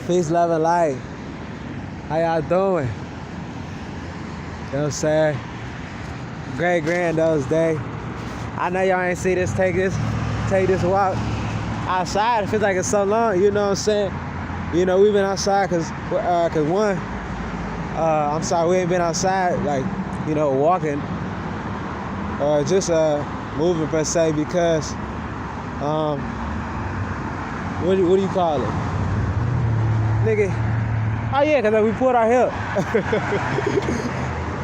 Peace, love, and light. How y'all doing? You know what I'm saying? Great Granddad's Day. I know y'all ain't see this, take this walk outside. It feels like it's so long, you know what I'm saying? You know, we've been outside cause one, I'm sorry, we ain't been outside like, you know, walking or just moving per se because, what do you call it? Nigga, oh yeah, cause we pulled our hip.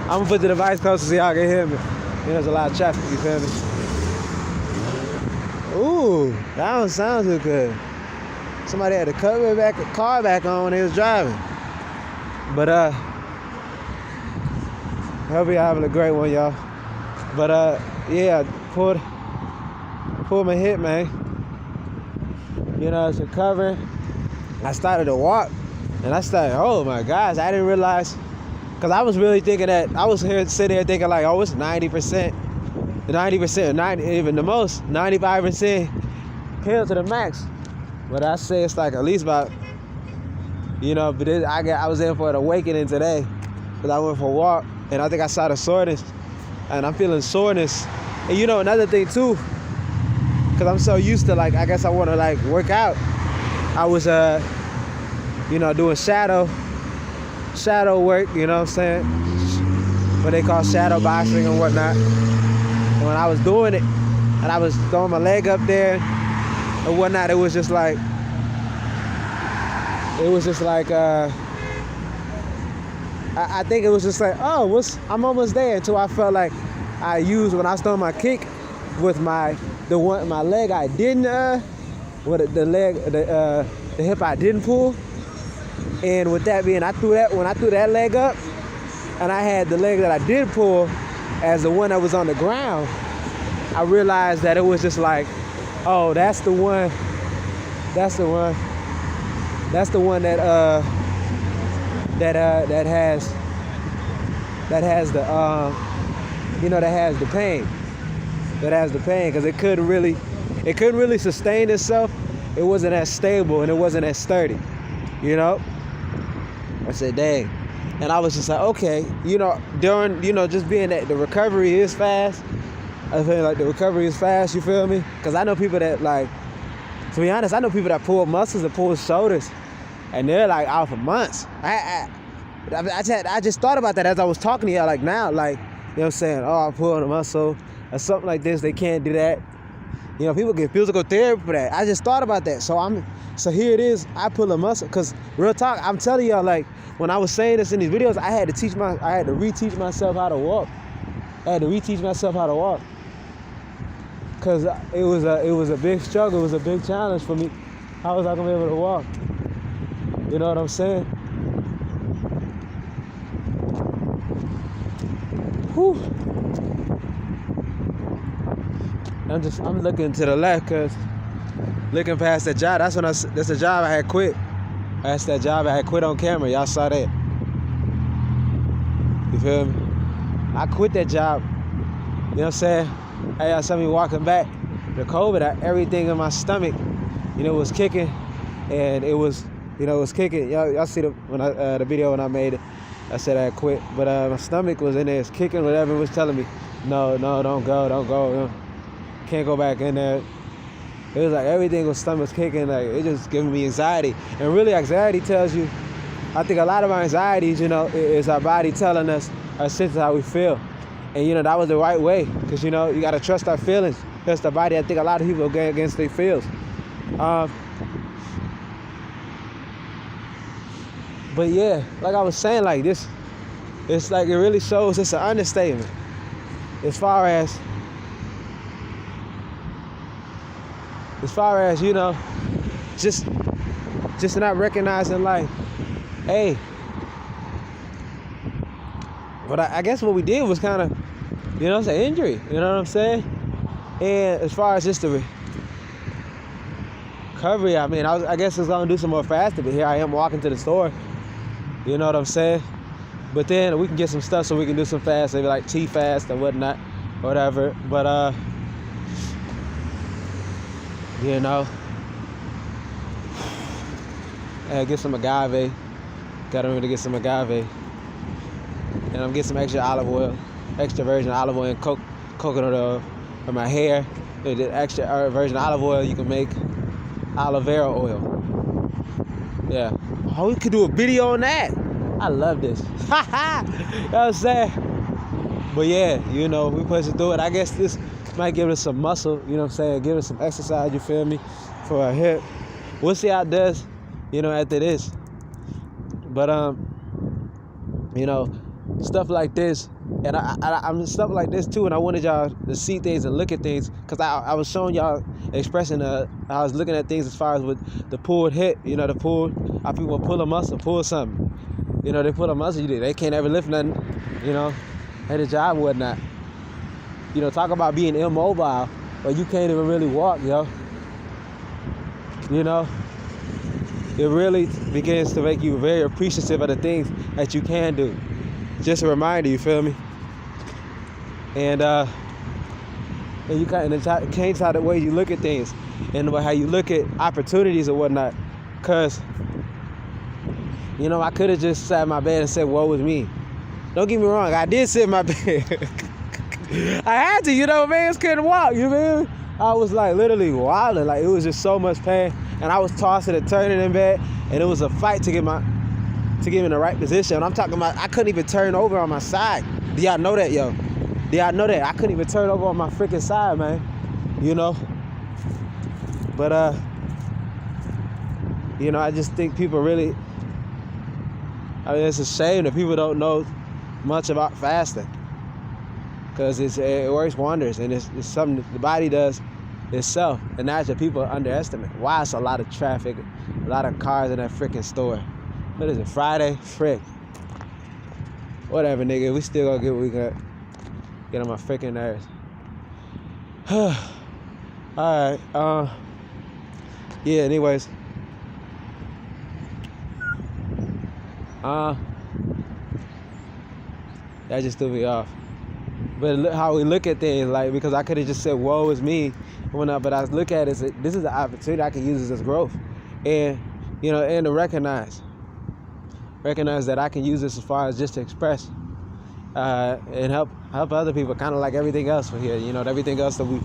I'm gonna put the device closer so y'all can hear me. You know, there's a lot of traffic, you feel me? Ooh, that don't sound too good. Somebody had to cut the car back on when they was driving. But hope y'all having a great one, y'all. But yeah, pulled my hip, man. You know, it's recovering. I started to walk, and I started, oh my gosh, I didn't realize, because I was really thinking that, I was sitting here thinking like, oh, it's 90%, 90%, even the most, 95% pill to the max. But I say it's like at least about, you know, but I was in for an awakening today, because I went for a walk, and I think I saw the soreness, and I'm feeling soreness. And you know, another thing too, because I'm so used to, like, I guess I want to like work out. I was, you know, doing shadow work, you know what I'm saying? What they call shadow boxing and whatnot. And when I was doing it, and I was throwing my leg up there and whatnot, it was just like, I think it was just like, oh, I'm almost there, until I felt like I used, when I was throwing my kick with my leg I didn't, with the hip I didn't pull. And with that being, when I threw that leg up, and I had the leg that I did pull as the one that was on the ground, I realized that it was just like, oh, that's the one that has the pain, because it couldn't really sustain itself. It wasn't as stable and it wasn't as sturdy, you know. I said, dang. And I was just like, okay, you know, during, you know, just being that the recovery is fast. I feel like the recovery is fast, you feel me? Because I know people that, like, to be honest, I know people that pull muscles and pull shoulders, and they're like out for months. I just thought about that as I was talking to y'all, like now, like, you know what I'm saying? Oh, I'm pulling a muscle or something like this. They can't do that. You know, people get physical therapy for that. I just thought about that. So here it is. I pull a muscle, because real talk, I'm telling y'all, like, when I was saying this in these videos, I had to reteach myself how to walk. Because it was a big struggle. It was a big challenge for me. How was I gonna be able to walk? You know what I'm saying? Whew. I'm looking to the left, cause looking past that job. That's the job I had quit. That's that job I had quit on camera. Y'all saw that. You feel me? I quit that job. You know what I'm saying? Hey, y'all saw me walking back. The COVID, everything in my stomach, you know, was kicking, and it was kicking. Y'all see the video when I made it. I said I had quit, but my stomach was in there, it's kicking. Whatever it was telling me, no, don't go. You know? Can't go back in there. It was like everything was stomach's kicking, like it just giving me anxiety. And really, anxiety tells you, I think a lot of our anxieties, you know, is our body telling us our sense of how we feel. And you know, that was the right way, because you know, you gotta trust our feelings, trust our body. I think a lot of people go against their feels. But yeah, like I was saying, like this, it's like it really shows, it's an understatement as far as, you know, just not recognizing, like, hey, but I guess what we did was kind of, you know, it's an injury, you know what I'm saying? And as far as just the recovery, I mean, I guess it's gonna do some more faster, but here I am walking to the store, you know what I'm saying? But then we can get some stuff so we can do some fast, maybe like tea fast and whatnot, whatever. But you know, Get some agave. Gotta remember to get some agave. And I'm getting some extra olive oil, extra virgin olive oil and coconut oil for my hair. The extra virgin olive oil, you can make aloe vera oil. Yeah. Oh, we could do a video on that. I love this. You know what I'm saying? But yeah, you know, we pushing through it. I guess this might give us some muscle, you know what I'm saying? Give us some exercise, you feel me? For our hip. We'll see how it does, you know, after this. But you know, stuff like this, and I'm stuff like this too, and I wanted y'all to see things and look at things, because I was showing y'all expressing I was looking at things as far as with the pulled hip, you know, how people pull a muscle, pull something. You know, they pull a muscle, they can't ever lift nothing, you know, at a job and whatnot. You know, talk about being immobile, or you can't even really walk, yo. You know, it really begins to make you very appreciative of the things that you can do. Just a reminder, you feel me? And you kind of change how the way you look at things and how you look at opportunities or whatnot. Cause, you know, I could have just sat in my bed and said, woe is me. Don't get me wrong, I did sit in my bed. I had to, you know, man, couldn't walk, you feel me? I was like literally wilding, like it was just so much pain, and I was tossing and turning in bed, and it was a fight to get me in the right position. I'm talking about I couldn't even turn over on my side. Do y'all know that, yo? Do y'all know that? I couldn't even turn over on my freaking side, man. You know? But you know, I just think people really, I mean, it's a shame that people don't know much about fasting, because it works wonders, and it's something the body does itself, and that's what people underestimate. Why it's a lot of traffic, a lot of cars in that freaking store. What is it, Friday? Frick. Whatever, nigga. We still gonna get what we got. Get on my freaking nerves. Alright, yeah, anyways. That just threw me off. But look how we look at things, like, because I could have just said, woe is me, but I look at it as this is an opportunity I can use this as growth. And, you know, and to recognize that I can use this as far as just to express and help other people, kind of like everything else for here, you know, everything else that we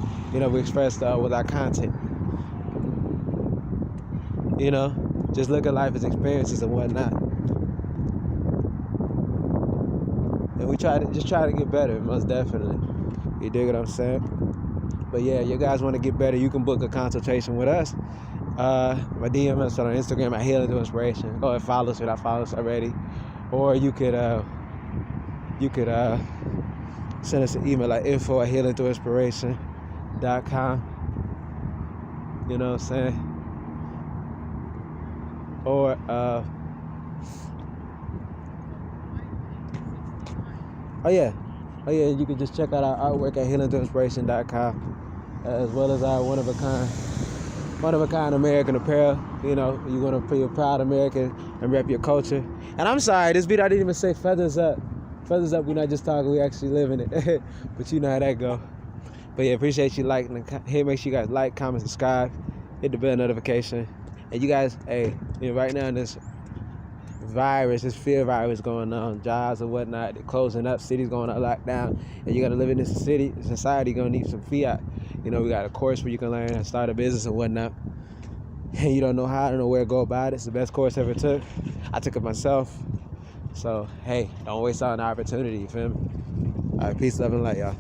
express with our content. You know, just look at life as experiences and whatnot. And we try to get better, most definitely. You dig what I'm saying? But yeah, you guys want to get better, you can book a consultation with us. My DM us on Instagram at healingthroughinspiration. Go ahead, follow us if you follow us already. Or you could send us an email at info@healingthroughinspiration.com. You know what I'm saying? Or you can just check out our artwork at healingthroughinspiration.com, as well as our one of a kind American apparel. You know, you want to be a proud American and rep your culture. And I'm sorry, this video I didn't even say feathers up. Feathers up, we're not just talking, we actually living it. But you know how that go. But yeah, appreciate you liking. Hey, make sure you guys like, comment, subscribe, hit the bell notification. And you guys, hey, you know, right now in this fear virus going on, jobs and whatnot, they're closing up, cities going on lockdown, and you got to live in this society, you're going to need some fiat. You know, we got a course where you can learn how to start a business and whatnot, and you don't know how, don't know where to go about it. It's the best course I ever took. I took it myself. So, hey, don't waste out an opportunity, you feel me? All right, peace, love, and light, y'all.